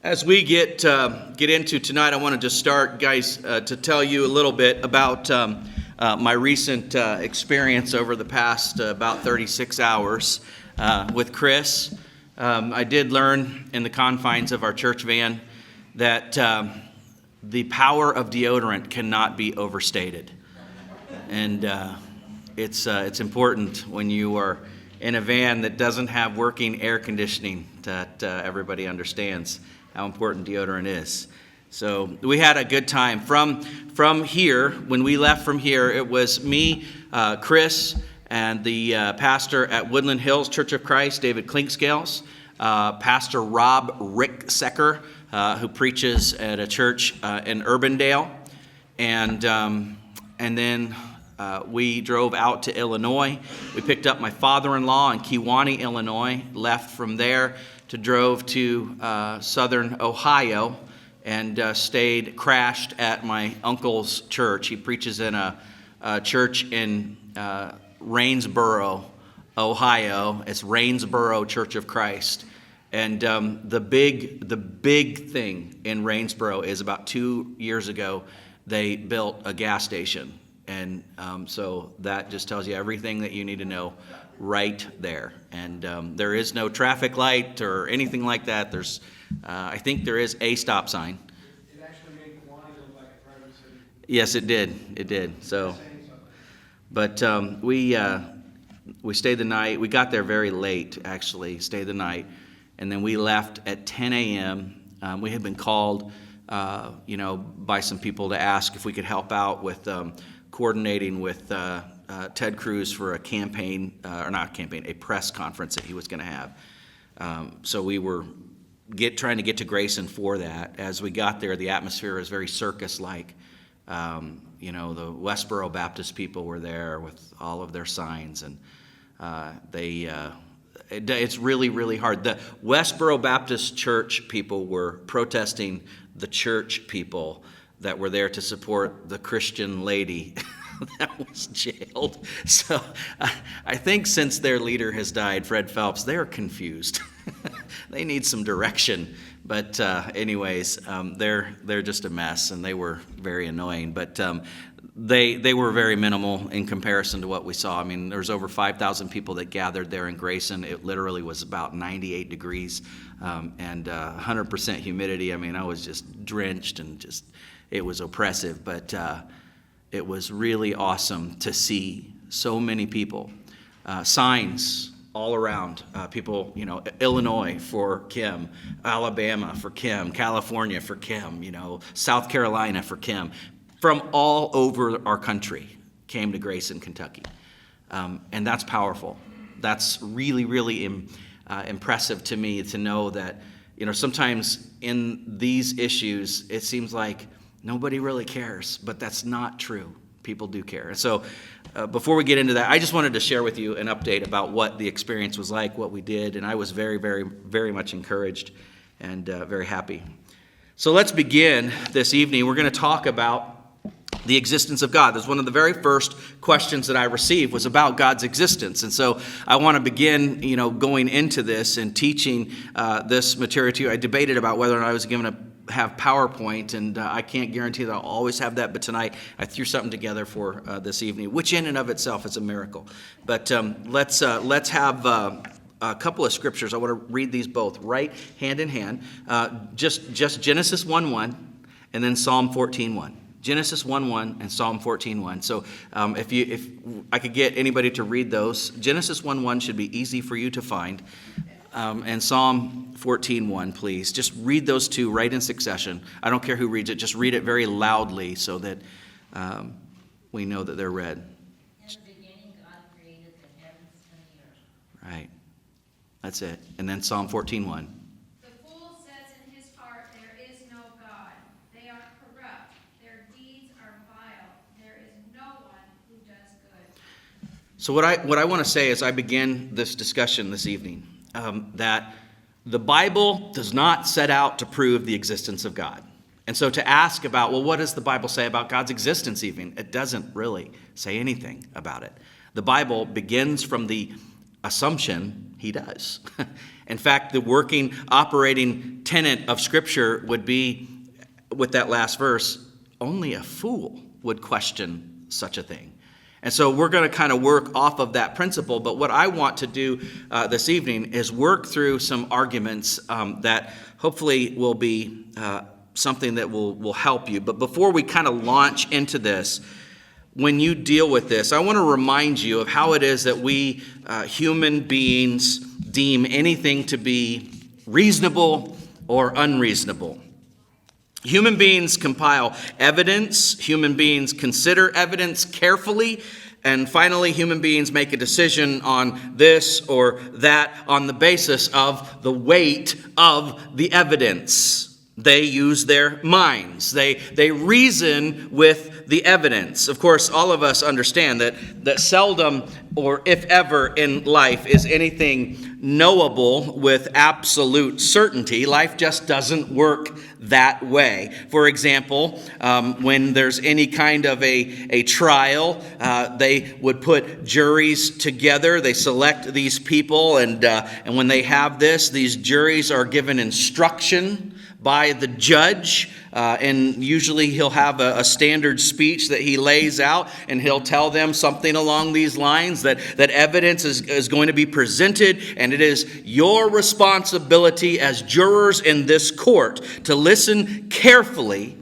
As we get into tonight, I want to just start, guys, to tell you a little bit about my recent experience over the past about 36 hours with Chris. I did learn in the confines of our church van that the power of deodorant cannot be overstated. And it's important when you are in a van that doesn't have working air conditioning that everybody understands how important deodorant is. So we had a good time. From here, when we left from here, it was me, Chris, and the pastor at Woodland Hills Church of Christ, David Clinkscales, Pastor Rob Ricksecker, who preaches at a church in Urbandale, and then we drove out to Illinois. We picked up my father-in-law in Kewanee, Illinois, left from there to drove to southern Ohio and crashed at my uncle's church. He preaches in a church in Rainsboro, Ohio. It's Rainsboro Church of Christ. And the big thing in Rainsboro is about 2 years ago, they built a gas station. And so that just tells you everything that you need to know right there. And there is no traffic light or anything like that. There's, I think there is a stop sign. It actually made Moines look like a private city. Yes, it did. It did. So, but we stayed the night. We got there very late, actually. Stayed the night, and then we left at 10 a.m. We had been called, by some people to ask if we could help out with coordinating with Ted Cruz for a a press conference that he was going to have. So we were trying to get to Grayson for that. As we got there, the atmosphere was very circus-like. The Westboro Baptist people were there with all of their signs, and it's really, really hard. The Westboro Baptist Church people were protesting the church people that were there to support the Christian lady that was jailed. So I think since their leader has died, Fred Phelps, they're confused. They need some direction. But anyways, they're just a mess, and they were very annoying. But they were very minimal in comparison to what we saw. I mean, there was over 5,000 people that gathered there in Grayson. It literally was about 98 degrees and 100% humidity. I mean, I was just drenched and it was oppressive, but it was really awesome to see so many people. Signs all around. People, Illinois for Kim, Alabama for Kim, California for Kim, South Carolina for Kim. From all over our country came to Grayson, Kentucky. And that's powerful. That's really, really impressive to me to know that, sometimes in these issues, it seems like nobody really cares, but that's not true. People do care. And so before we get into that, I just wanted to share with you an update about what the experience was like, what we did, and I was very, very, very much encouraged and very happy. So let's begin this evening. We're going to talk about the existence of God. That's one of the very first questions that I received was about God's existence. And so I want to begin, going into this and teaching this material to you. I debated about whether or not I was going to have PowerPoint, and I can't guarantee that I'll always have that, but tonight I threw something together for this evening, which in and of itself is a miracle. But let's have a couple of scriptures. I want to read these both right hand in hand. Just Genesis 1:1 and then Psalm 14:1. Genesis 1:1 and Psalm 14:1. So if I could get anybody to read those, Genesis 1:1 should be easy for you to find. And Psalm 14:1, please. Just read those two right in succession. I don't care who reads it. Just read it very loudly so that we know that they're read. In the beginning, God created the heavens and the earth. Right. That's it. And then Psalm 14:1. The fool says in his heart, there is no God. They are corrupt. Their deeds are vile. There is no one who does good. So what I want to say as I begin this discussion this evening, that the Bible does not set out to prove the existence of God. And so to ask about, well, what does the Bible say about God's existence even? It doesn't really say anything about it. The Bible begins from the assumption, he does. In fact, the working, operating tenet of Scripture would be, with that last verse, only a fool would question such a thing. And so we're going to kind of work off of that principle. But what I want to do this evening is work through some arguments that hopefully will be something that will help you. But before we kind of launch into this, when you deal with this, I want to remind you of how it is that we human beings deem anything to be reasonable or unreasonable. Human beings compile evidence, human beings consider evidence carefully, and finally human beings make a decision on this or that on the basis of the weight of the evidence. They use their minds. They reason with the evidence. Of course, all of us understand that seldom or if ever in life is anything knowable with absolute certainty. Life just doesn't work that way. For example, when there's any kind of a trial, they would put juries together. They select these people, and when they have this, these juries are given instruction by the judge, and usually he'll have a standard speech that he lays out, and he'll tell them something along these lines, that evidence is going to be presented, and it is your responsibility as jurors in this court to listen carefully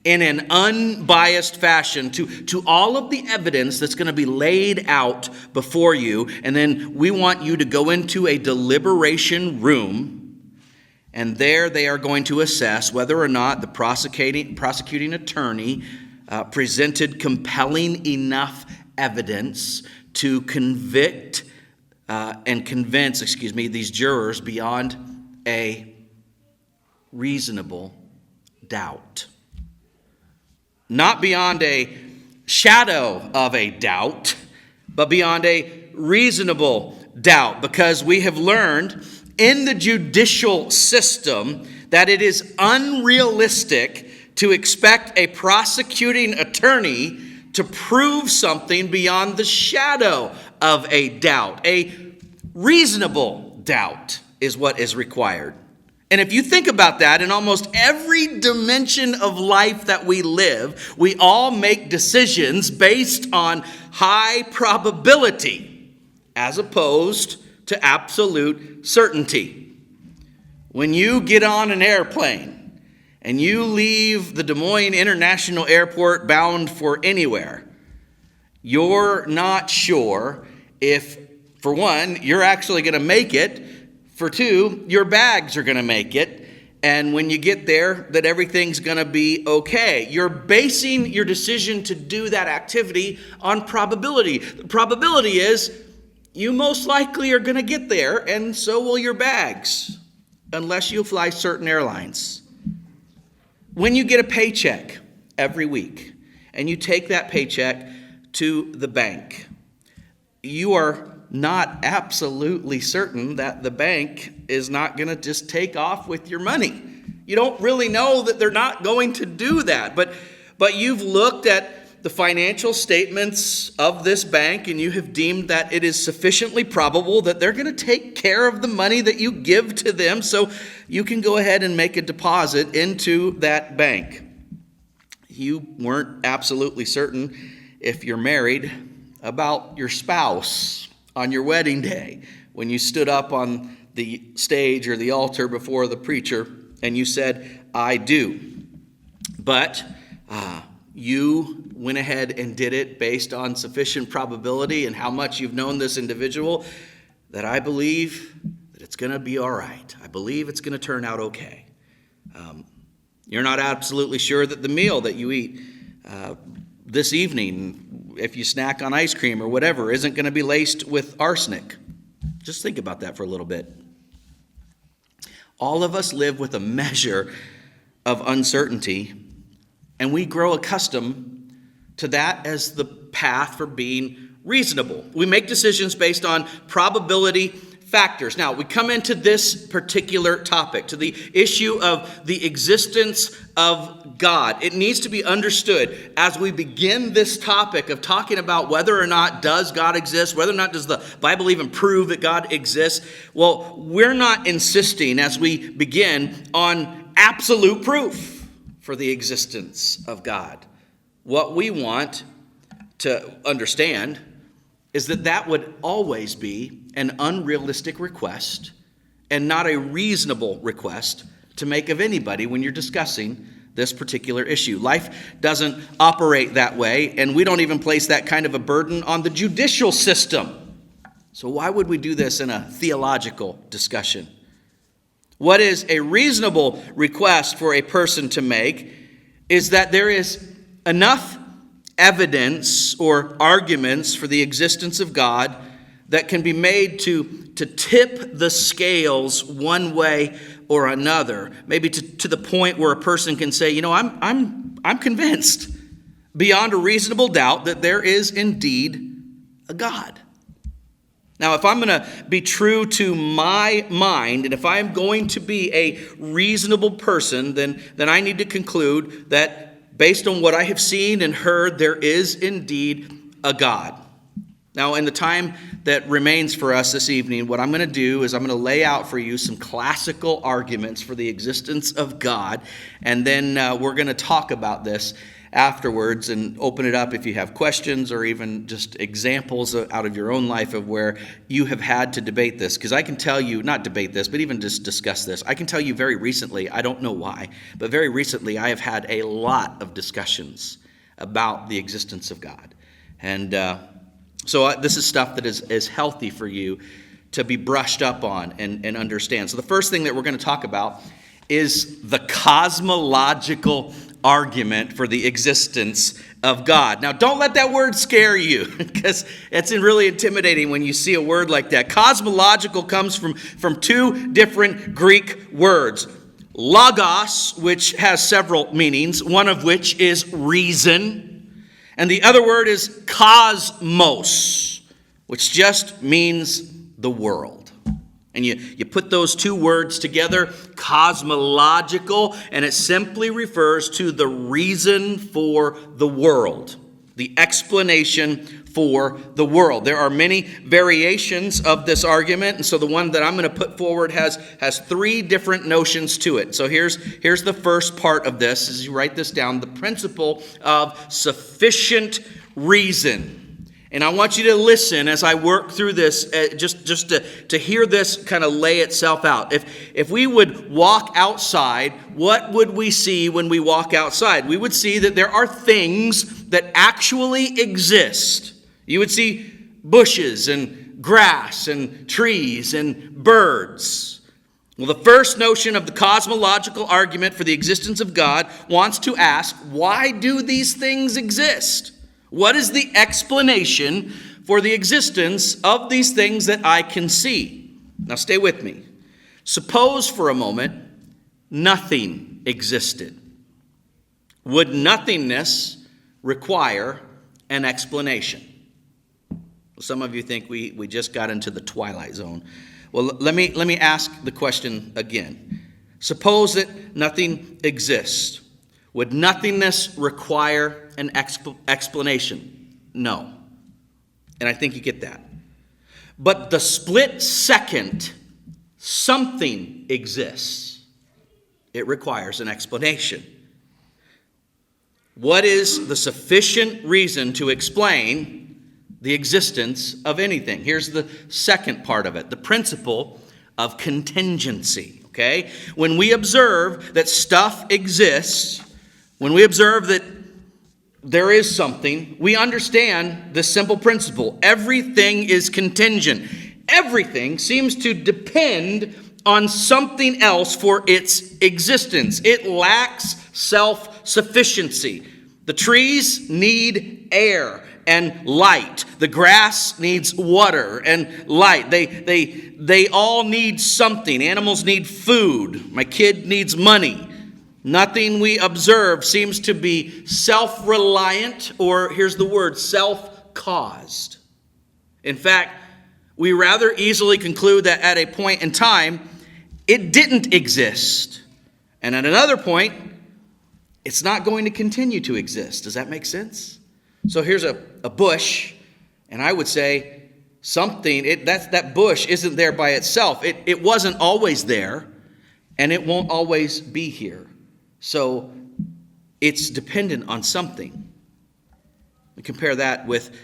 in an unbiased fashion to all of the evidence that's going to be laid out before you, and then we want you to go into a deliberation room. And there they are going to assess whether or not the prosecuting attorney presented compelling enough evidence to convict and convince, these jurors beyond a reasonable doubt. Not beyond a shadow of a doubt, but beyond a reasonable doubt, because we have learned in the judicial system that it is unrealistic to expect a prosecuting attorney to prove something beyond the shadow of a doubt. A reasonable doubt is what is required. And if you think about that, in almost every dimension of life that we live, we all make decisions based on high probability as opposed to absolute certainty. When you get on an airplane and you leave the Des Moines International Airport bound for anywhere, you're not sure if, for one, you're actually going to make it, for two, your bags are going to make it, and when you get there, that everything's going to be okay. You're basing your decision to do that activity on probability. The probability is you most likely are going to get there, and so will your bags, unless you fly certain airlines. When you get a paycheck every week, and you take that paycheck to the bank, you are not absolutely certain that the bank is not going to just take off with your money. You don't really know that they're not going to do that, but you've looked at the financial statements of this bank, and you have deemed that it is sufficiently probable that they're going to take care of the money that you give to them, so you can go ahead and make a deposit into that bank. You weren't absolutely certain, if you're married, about your spouse on your wedding day when you stood up on the stage or the altar before the preacher and you said, "I do." But you went ahead and did it based on sufficient probability and how much you've known this individual, that I believe that it's going to be all right. I believe it's going to turn out okay. You're not absolutely sure that the meal that you eat this evening, if you snack on ice cream or whatever, isn't going to be laced with arsenic. Just think about that for a little bit. All of us live with a measure of uncertainty, and we grow accustomed to that as the path for being reasonable. We make decisions based on probability, factors. Now, we come into this particular topic, to the issue of the existence of God. It needs to be understood as we begin this topic of talking about whether or not does God exist, whether or not does the Bible even prove that God exists. Well, we're not insisting as we begin on absolute proof for the existence of God. What we want to understand is that would always be an unrealistic request and not a reasonable request to make of anybody when you're discussing this particular issue. Life doesn't operate that way, and we don't even place that kind of a burden on the judicial system. So why would we do this in a theological discussion? What is a reasonable request for a person to make is that there is enough evidence or arguments for the existence of God that can be made to tip the scales one way or another, maybe to the point where a person can say, I'm convinced beyond a reasonable doubt that there is indeed a God. Now, if I'm going to be true to my mind, and if I'm going to be a reasonable person, then I need to conclude that based on what I have seen and heard, there is indeed a God. Now, in the time that remains for us this evening, what I'm going to do is I'm going to lay out for you some classical arguments for the existence of God, and then we're going to talk about this afterwards and open it up if you have questions or even just examples out of your own life of where you have had to debate this. Because I can tell you, not debate this, but even just discuss this. I can tell you very recently, I don't know why, but very recently I have had a lot of discussions about the existence of God. And so this is stuff that is healthy for you to be brushed up on and understand. So the first thing that we're going to talk about is the cosmological argument for the existence of God. Now, don't let that word scare you, because it's really intimidating when you see a word like that. Cosmological comes from two different Greek words. Logos, which has several meanings, one of which is reason, and the other word is cosmos, which just means the world. And you put those two words together, cosmological, and it simply refers to the reason for the world, the explanation for the world. There are many variations of this argument, and so the one that I'm going to put forward has three different notions to it. So here's the first part of this, as you write this down, the principle of sufficient reason. And I want you to listen as I work through this, just to hear this kind of lay itself out. If we would walk outside, what would we see when we walk outside? We would see that there are things that actually exist. You would see bushes and grass and trees and birds. Well, the first notion of the cosmological argument for the existence of God wants to ask, why do these things exist? What is the explanation for the existence of these things that I can see? Now stay with me. Suppose for a moment nothing existed. Would nothingness require an explanation? Some of you think we just got into the twilight zone. Well, let me ask the question again. Suppose that nothing exists. Would nothingness require an explanation? No. And I think you get that. But the split second something exists, it requires an explanation. What is the sufficient reason to explain the existence of anything? Here's the second part of it, the principle of contingency. Okay? When we observe that stuff exists, when we observe that there is something, we understand this simple principle. Everything is contingent. Everything seems to depend on something else for its existence. It lacks self-sufficiency. The trees need air and light. The grass needs water and light. They all need something. Animals need food. My kid needs money. Nothing we observe seems to be self-reliant, or here's the word, self-caused. In fact, we rather easily conclude that at a point in time, it didn't exist. And at another point, it's not going to continue to exist. Does that make sense? So here's a bush, and I would say that bush isn't there by itself. It wasn't always there, and it won't always be here. So it's dependent on something. We compare that with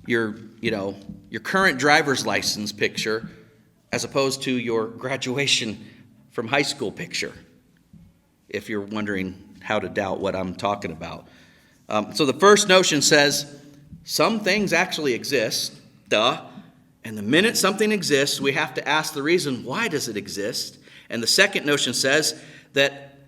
your current driver's license picture as opposed to your graduation from high school picture, if you're wondering how to doubt what I'm talking about. So the first notion says some things actually exist, and the minute something exists, we have to ask the reason, why does it exist? And the second notion says that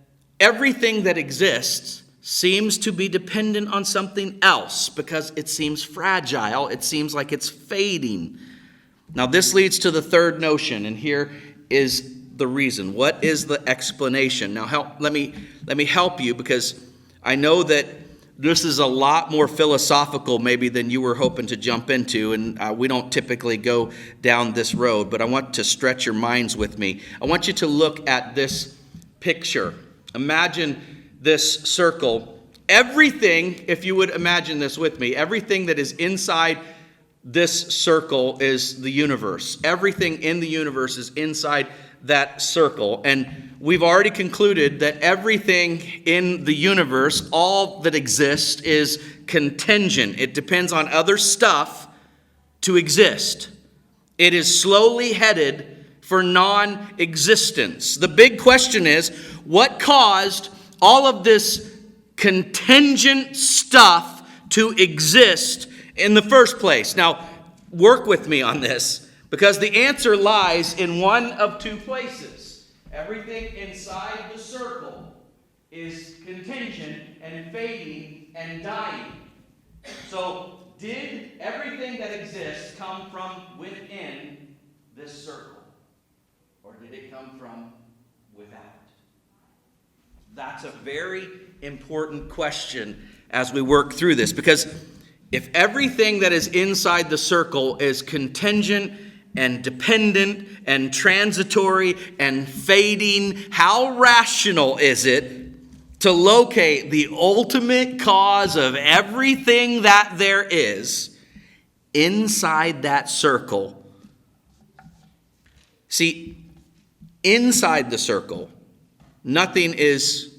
everything that exists seems to be dependent on something else because it seems fragile. It seems like it's fading. Now this leads to the third notion, and here is the reason. What is the explanation? Now let me help you, because I know that this is a lot more philosophical maybe than you were hoping to jump into, and we don't typically go down this road, but I want to stretch your minds with me. I want you to look at this picture. Imagine this circle. Everything, if you would imagine this with me, everything that is inside this circle is the universe. Everything in the universe is inside that circle. And we've already concluded that everything in the universe, all that exists, is contingent. It depends on other stuff to exist. It is slowly headed for non-existence. The big question is, what caused all of this contingent stuff to exist in the first place? Now, work with me on this, because the answer lies in one of two places. Everything inside the circle is contingent and fading and dying. So, did everything that exists come from within this circle? Or did it come from without? That's a very important question as we work through this, because if everything that is inside the circle is contingent and dependent and transitory and fading, how rational is it to locate the ultimate cause of everything that there is inside that circle? See, inside the circle, nothing is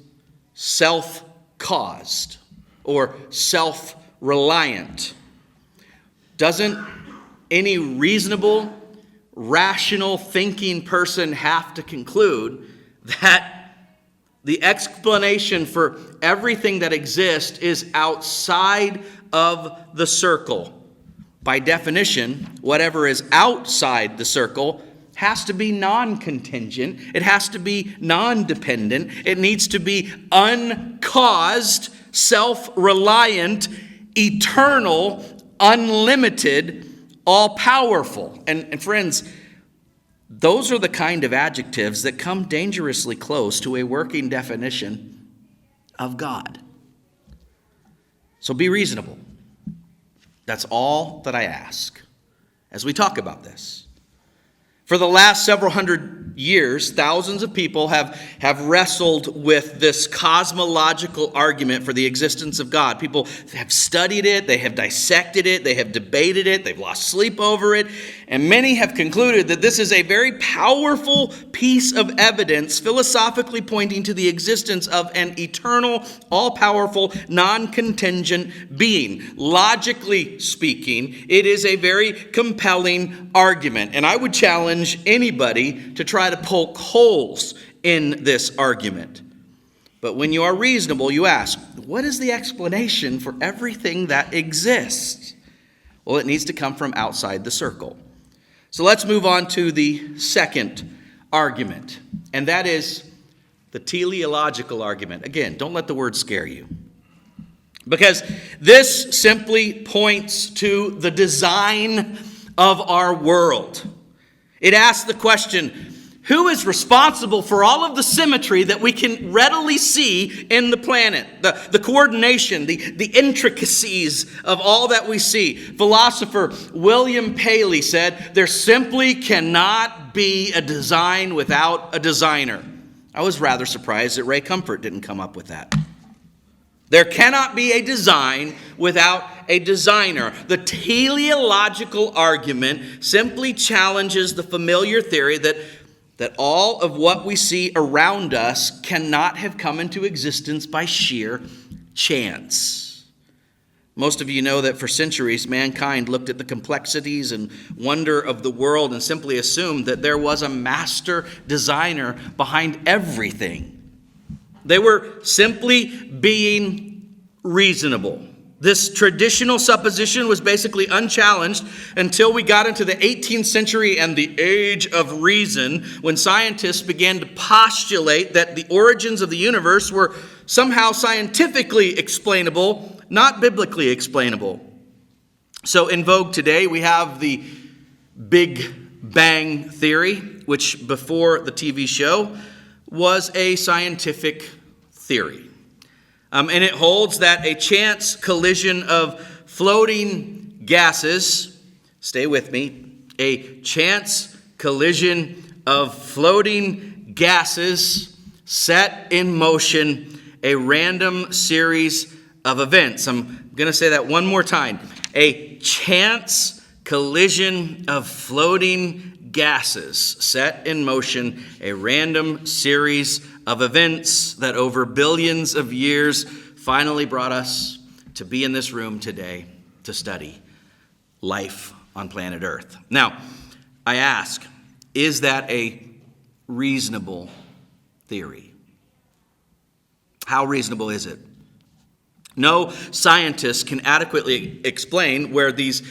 self-caused or self-reliant. Doesn't any reasonable, rational thinking person have to conclude that the explanation for everything that exists is outside of the circle? By definition, whatever is outside the circle has to be non-contingent. It has to be non-dependent. It needs to be uncaused, self-reliant, eternal, unlimited, all-powerful. And friends, those are the kind of adjectives that come dangerously close to a working definition of God. So be reasonable. That's all that I ask as we talk about this. For the last several hundred years, thousands of people have wrestled with this cosmological argument for the existence of God. People have studied it, they have dissected it, they have debated it, they've lost sleep over it, and many have concluded that this is a very powerful piece of evidence philosophically pointing to the existence of an eternal, all-powerful, non-contingent being. Logically speaking, it is a very compelling argument, and I would challenge anybody to try to poke holes in this argument. But when you are reasonable, you ask, what is the explanation for everything that exists? Well, it needs to come from outside the circle. So let's move on to the second argument, and that is the teleological argument. Again, don't let the word scare you, because this simply points to the design of our world. It asks the question, Who is responsible for all of the symmetry that we can readily see in the planet? The coordination, the intricacies of all that we see. Philosopher William Paley said, there simply cannot be a design without a designer. I was rather surprised that Ray Comfort didn't come up with that. There cannot be a design without a designer. The teleological argument simply challenges the familiar theory that all of what we see around us cannot have come into existence by sheer chance. Most of you know that for centuries, mankind looked at the complexities and wonder of the world and simply assumed that there was a master designer behind everything. They were simply being reasonable. This traditional supposition was basically unchallenged until we got into the 18th century and the age of reason, when scientists began to postulate that the origins of the universe were somehow scientifically explainable, not biblically explainable. So in vogue today, we have the Big Bang Theory, which before the TV show was a scientific theory. And it holds that a chance collision of floating gases, stay with me, a chance collision of floating gases set in motion a random series of events. I'm going to say that one more time. A chance collision of floating gases set in motion a random series of events that over billions of years finally brought us to be in this room today to study life on planet Earth. Now, I ask, is that a reasonable theory? How reasonable is it? No scientist can adequately explain where these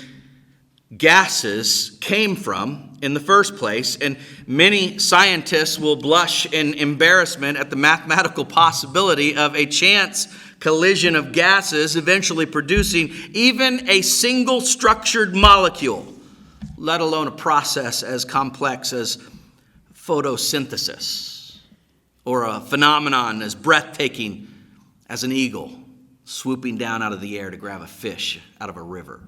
gases came from in the first place, and many scientists will blush in embarrassment at the mathematical possibility of a chance collision of gases eventually producing even a single structured molecule, let alone a process as complex as photosynthesis, or a phenomenon as breathtaking as an eagle swooping down out of the air to grab a fish out of a river.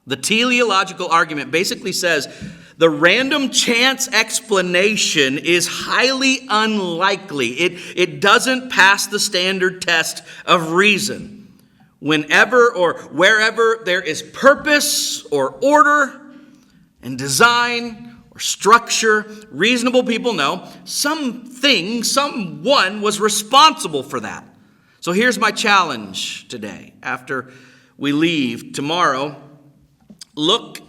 The teleological argument basically says the random chance explanation is highly unlikely. It doesn't pass the standard test of reason. Whenever or wherever there is purpose or order and design or structure, reasonable people know someone was responsible for that. So here's my challenge today. After we leave tomorrow, look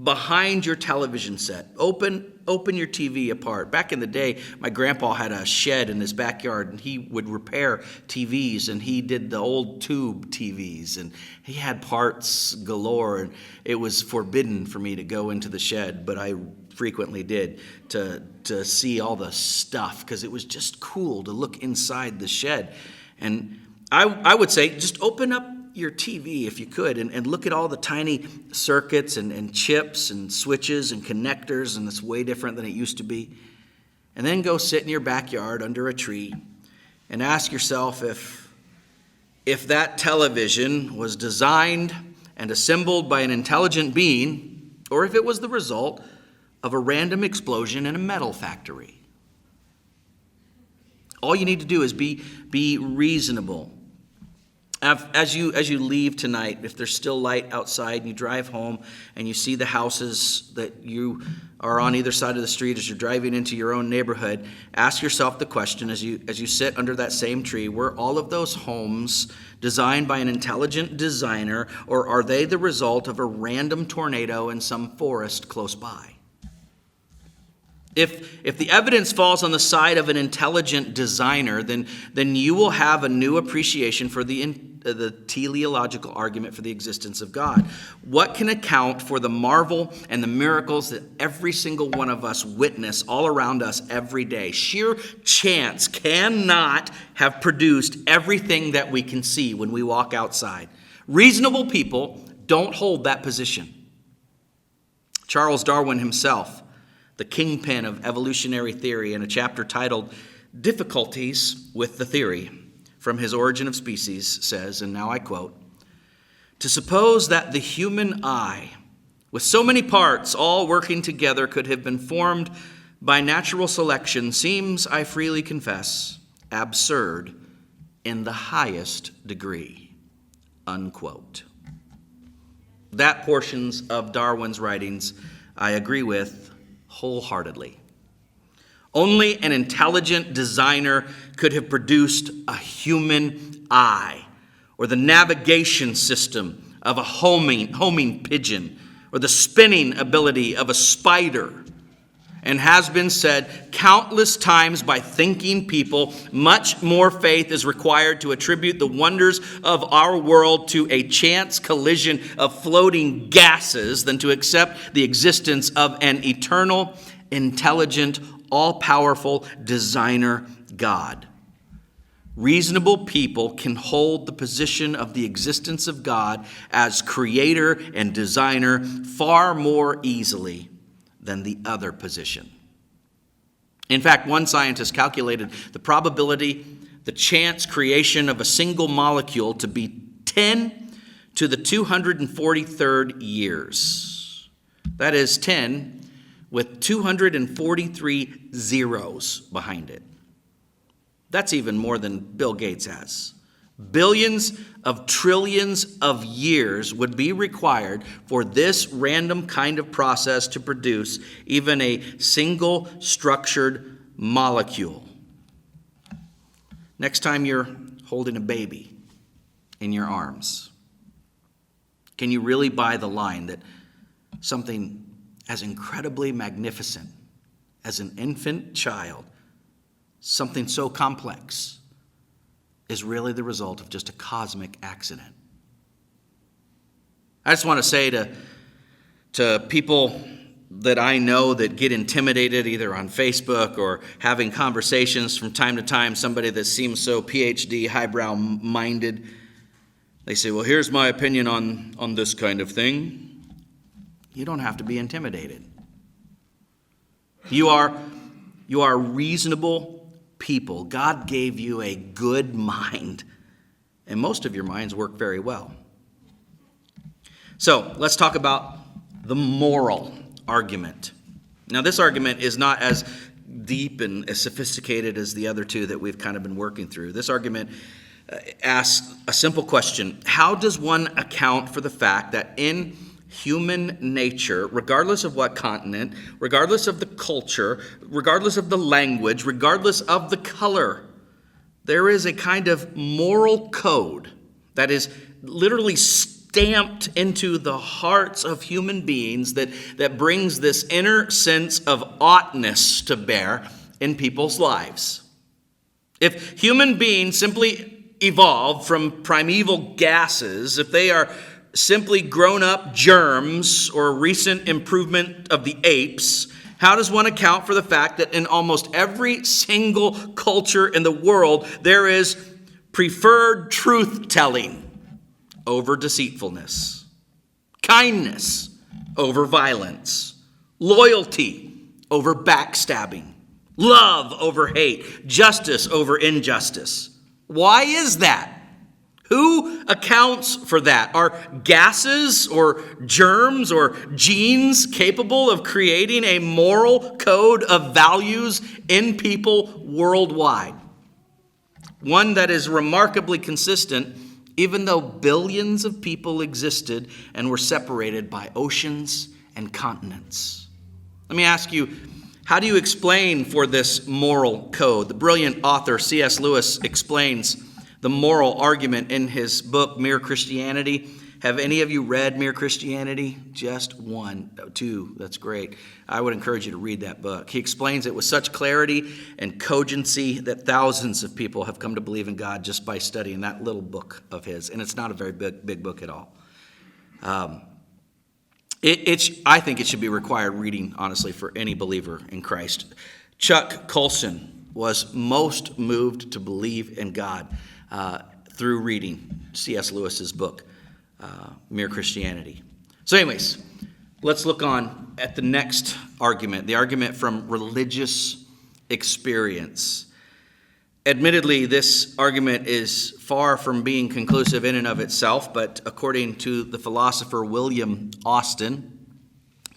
behind your television set. Open your TV apart. Back in the day, my grandpa had a shed in his backyard, and he would repair TVs, and he did the old tube TVs, and he had parts galore, and it was forbidden for me to go into the shed, but I frequently did to see all the stuff, because it was just cool to look inside the shed. And I would say, just open up your TV if you could and look at all the tiny circuits and chips and switches and connectors, and it's way different than it used to be. And then go sit in your backyard under a tree and ask yourself if that television was designed and assembled by an intelligent being, or if it was the result of a random explosion in a metal factory. All you need to do is be reasonable. As you leave tonight, if there's still light outside and you drive home and you see the houses that you are on either side of the street as you're driving into your own neighborhood, ask yourself the question as you sit under that same tree, were all of those homes designed by an intelligent designer, or are they the result of a random tornado in some forest close by? If the evidence falls on the side of an intelligent designer, then you will have a new appreciation for the teleological argument for the existence of God. What can account for the marvel and the miracles that every single one of us witness all around us every day? Sheer chance cannot have produced everything that we can see when we walk outside. Reasonable people don't hold that position. Charles Darwin himself the kingpin of evolutionary theory, in a chapter titled Difficulties with the Theory, from his Origin of Species, says, and now I quote, "To suppose that the human eye, with so many parts all working together, could have been formed by natural selection seems, I freely confess, absurd in the highest degree." Unquote. That portions of Darwin's writings I agree with wholeheartedly. Only an intelligent designer could have produced a human eye, or the navigation system of a homing pigeon, or the spinning ability of a spider. And has been said countless times by thinking people, much more faith is required to attribute the wonders of our world to a chance collision of floating gases than to accept the existence of an eternal, intelligent, all-powerful designer God. Reasonable people can hold the position of the existence of God as creator and designer far more easily than the other position. In fact, one scientist calculated the probability, the chance creation of a single molecule to be 10 to the 243rd years. That is 10 with 243 zeros behind it. That's even more than Bill Gates has. Billions of trillions of years would be required for this random kind of process to produce even a single structured molecule. Next time you're holding a baby in your arms, can you really buy the line that something as incredibly magnificent as an infant child, something so complex, is really the result of just a cosmic accident? I just want to say to people that I know that get intimidated either on Facebook or having conversations from time to time, somebody that seems so PhD, highbrow minded, they say, well, here's my opinion on this kind of thing. You don't have to be intimidated. You are reasonable people. God gave you a good mind, and most of your minds work very well. So let's talk about the moral argument. Now, this argument is not as deep and as sophisticated as the other two that we've kind of been working through. This argument asks a simple question: how does one account for the fact that in human nature, regardless of what continent, regardless of the culture, regardless of the language, regardless of the color, there is a kind of moral code that is literally stamped into the hearts of human beings that brings this inner sense of oughtness to bear in people's lives. If human beings simply evolved from primeval gases, if they are simply grown-up germs or a recent improvement of the apes, how does one account for the fact that in almost every single culture in the world there is preferred truth-telling over deceitfulness, kindness over violence, loyalty over backstabbing, love over hate, justice over injustice? Why is that? Who accounts for that? Are gases or germs or genes capable of creating a moral code of values in people worldwide? One that is remarkably consistent, even though billions of people existed and were separated by oceans and continents. Let me ask you, how do you explain for this moral code? The brilliant author C.S. Lewis explains the moral argument in his book, Mere Christianity. Have any of you read Mere Christianity? Just one, two, that's great. I would encourage you to read that book. He explains it with such clarity and cogency that thousands of people have come to believe in God just by studying that little book of his. And it's not a very big book at all. I think it should be required reading, honestly, for any believer in Christ. Chuck Colson was most moved to believe in God through reading C.S. Lewis's book, Mere Christianity. So anyways, Let's look on at the next argument, the argument from religious experience. Admittedly, this argument is far from being conclusive in and of itself, but according to the philosopher William Austin,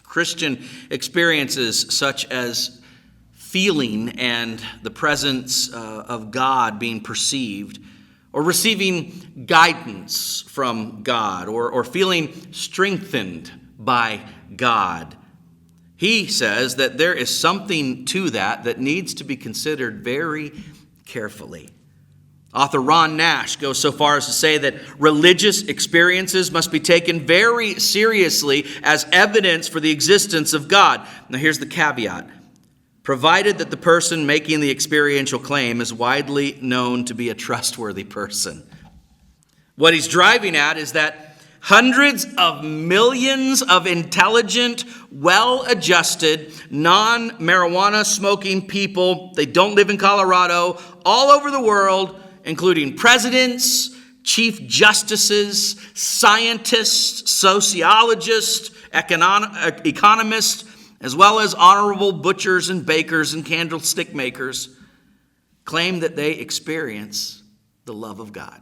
Christian experiences such as feeling and the presence of God being perceived, or receiving guidance from God, or feeling strengthened by God. He says that there is something to that needs to be considered very carefully. Author Ron Nash goes so far as to say that religious experiences must be taken very seriously as evidence for the existence of God. Now here's the caveat. Provided that the person making the experiential claim is widely known to be a trustworthy person. What he's driving at is that hundreds of millions of intelligent, well-adjusted, non-marijuana smoking people, they don't live in Colorado, all over the world, including presidents, chief justices, scientists, sociologists, economists, as well as honorable butchers and bakers and candlestick makers, claim that they experience the love of God.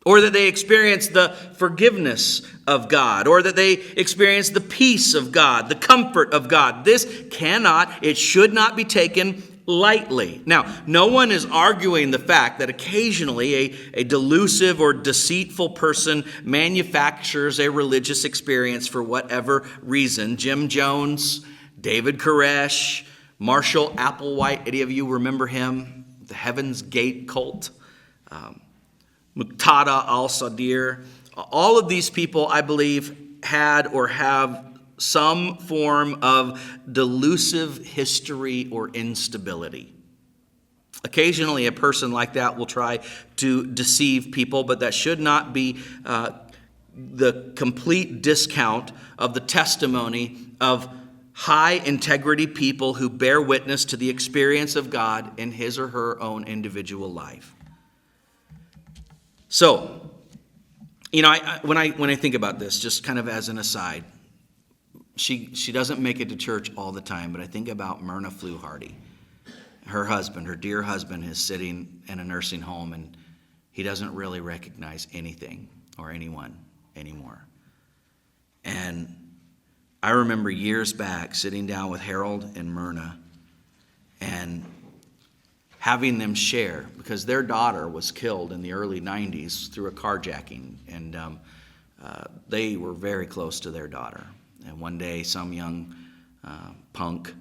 Or that they experience the forgiveness of God, or that they experience the peace of God, the comfort of God. It should not be taken lightly. Now, no one is arguing the fact that occasionally a delusive or deceitful person manufactures a religious experience for whatever reason. Jim Jones, David Koresh, Marshall Applewhite, any of you remember him? The Heaven's Gate cult. Muqtada al-Sadr. All of these people, I believe, had or have some form of delusive history or instability. Occasionally, a person like that will try to deceive people, but that should not be the complete discount of the testimony of high integrity people who bear witness to the experience of God in his or her own individual life. So, when I think about this, just kind of as an aside, she doesn't make it to church all the time, but I think about Myrna Fluharty. Her husband, her dear husband, is sitting in a nursing home, and he doesn't really recognize anything or anyone anymore. And I remember years back sitting down with Harold and Myrna and having them share, because their daughter was killed in the early 90s through a carjacking, and they were very close to their daughter. And one day, some young punk,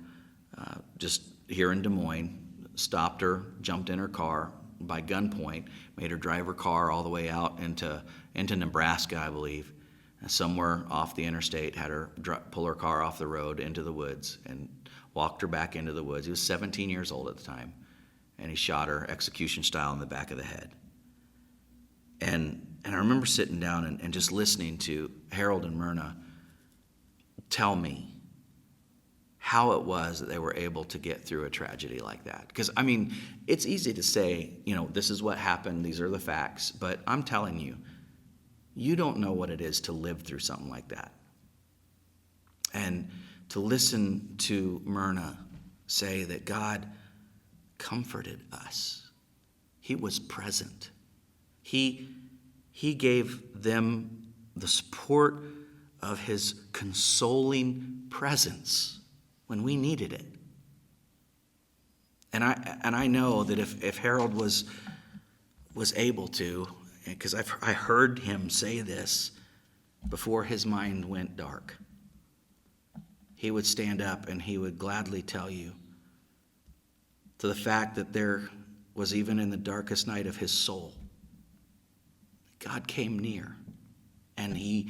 just here in Des Moines, stopped her, jumped in her car by gunpoint, made her drive her car all the way out into Nebraska, I believe, and somewhere off the interstate, had her pull her car off the road into the woods and walked her back into the woods. He was 17 years old at the time. And he shot her execution style in the back of the head. And I remember sitting down and just listening to Harold and Myrna tell me how it was that they were able to get through a tragedy like that. Because, it's easy to say, this is what happened, these are the facts. But I'm telling you, you don't know what it is to live through something like that. And to listen to Myrna say that God comforted us. He was present. He gave them the support of his consoling presence when we needed it. And I know that if Harold was able to, because I heard him say this before his mind went dark, he would stand up and he would gladly tell you to the fact that there was, even in the darkest night of his soul, God came near, and he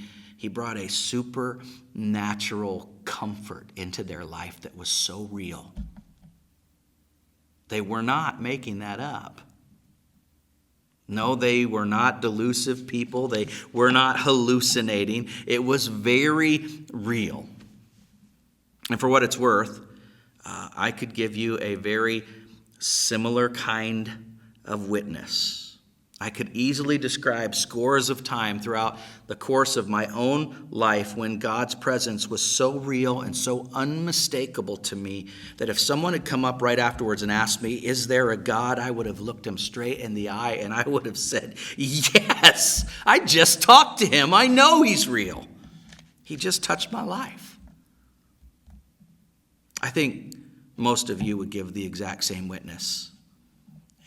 brought a supernatural comfort into their life that was so real. They were not making that up. No, they were not delusive people. They were not hallucinating. It was very real. And for what it's worth, I could give you a very similar kind of witness. I could easily describe scores of times throughout the course of my own life when God's presence was so real and so unmistakable to me that if someone had come up right afterwards and asked me, is there a God? I would have looked him straight in the eye and I would have said, yes, I just talked to him. I know he's real. He just touched my life. I think most of you would give the exact same witness.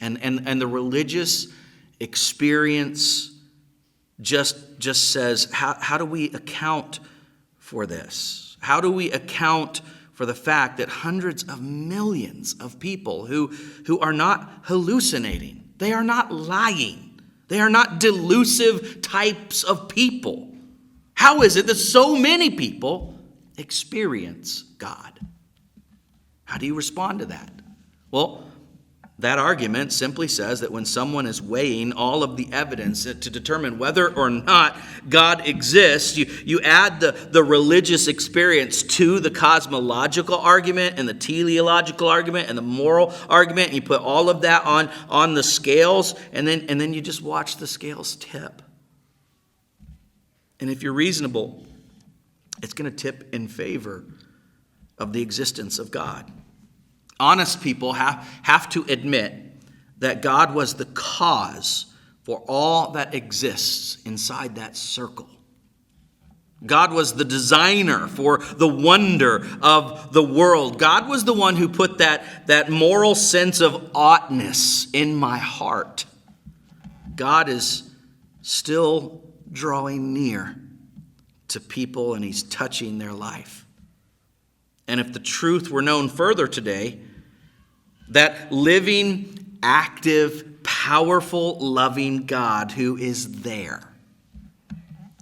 And the religious experience just says, how do we account for this? How do we account for the fact that hundreds of millions of people who are not hallucinating, they are not lying, they are not delusive types of people? How is it that so many people experience God? How do you respond to that? Well, that argument simply says that when someone is weighing all of the evidence to determine whether or not God exists, you add the religious experience to the cosmological argument and the teleological argument and the moral argument, and you put all of that on the scales, and then you just watch the scales tip. And if you're reasonable, it's going to tip in favor of the existence of God. Honest people have to admit that God was the cause for all that exists inside that circle. God was the designer for the wonder of the world. God was the one who put that moral sense of oughtness in my heart. God is still drawing near to people, and he's touching their life. And if the truth were known further today, that living, active, powerful, loving God who is there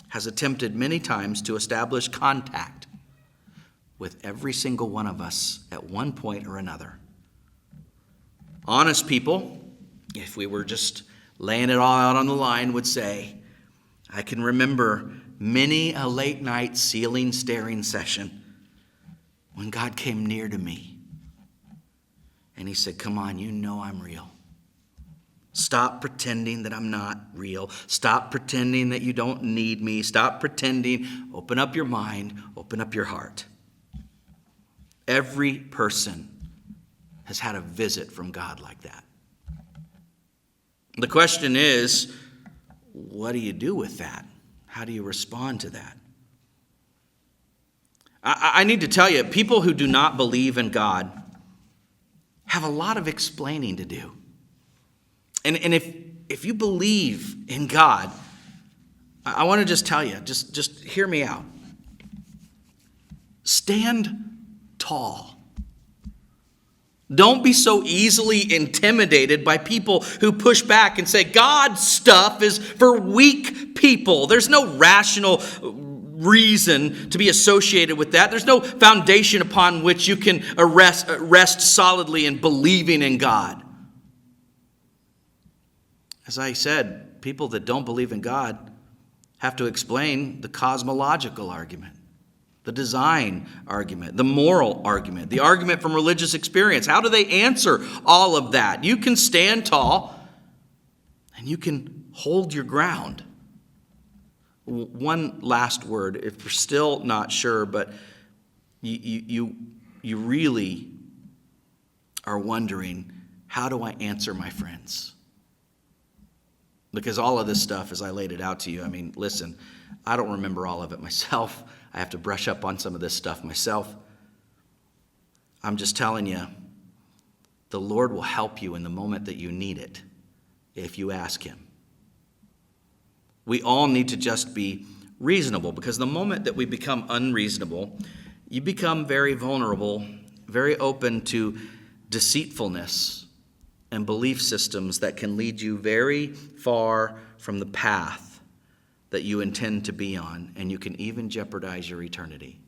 has attempted many times to establish contact with every single one of us at one point or another. Honest people, if we were just laying it all out on the line, would say, I can remember many a late night ceiling staring session when God came near to me and he said, come on, you know I'm real. Stop pretending that I'm not real. Stop pretending that you don't need me. Stop pretending. Open up your mind. Open up your heart. Every person has had a visit from God like that. The question is, what do you do with that? How do you respond to that? I need to tell you, people who do not believe in God have a lot of explaining to do. And if you believe in God, I want to just tell you, just hear me out. Stand tall. Don't be so easily intimidated by people who push back and say God's stuff is for weak people. There's no rational reason to be associated with that. There's no foundation upon which you can rest solidly in believing in God. As I said, people that don't believe in God have to explain the cosmological argument, the design argument, the moral argument, the argument from religious experience. How do they answer all of that? You can stand tall and you can hold your ground. One last word, if you're still not sure, but you really are wondering, how do I answer my friends? Because all of this stuff, as I laid it out to you, I mean, listen, I don't remember all of it myself. I have to brush up on some of this stuff myself. I'm just telling you, the Lord will help you in the moment that you need it if you ask him. We all need to just be reasonable, because the moment that we become unreasonable, you become very vulnerable, very open to deceitfulness and belief systems that can lead you very far from the path that you intend to be on, and you can even jeopardize your eternity.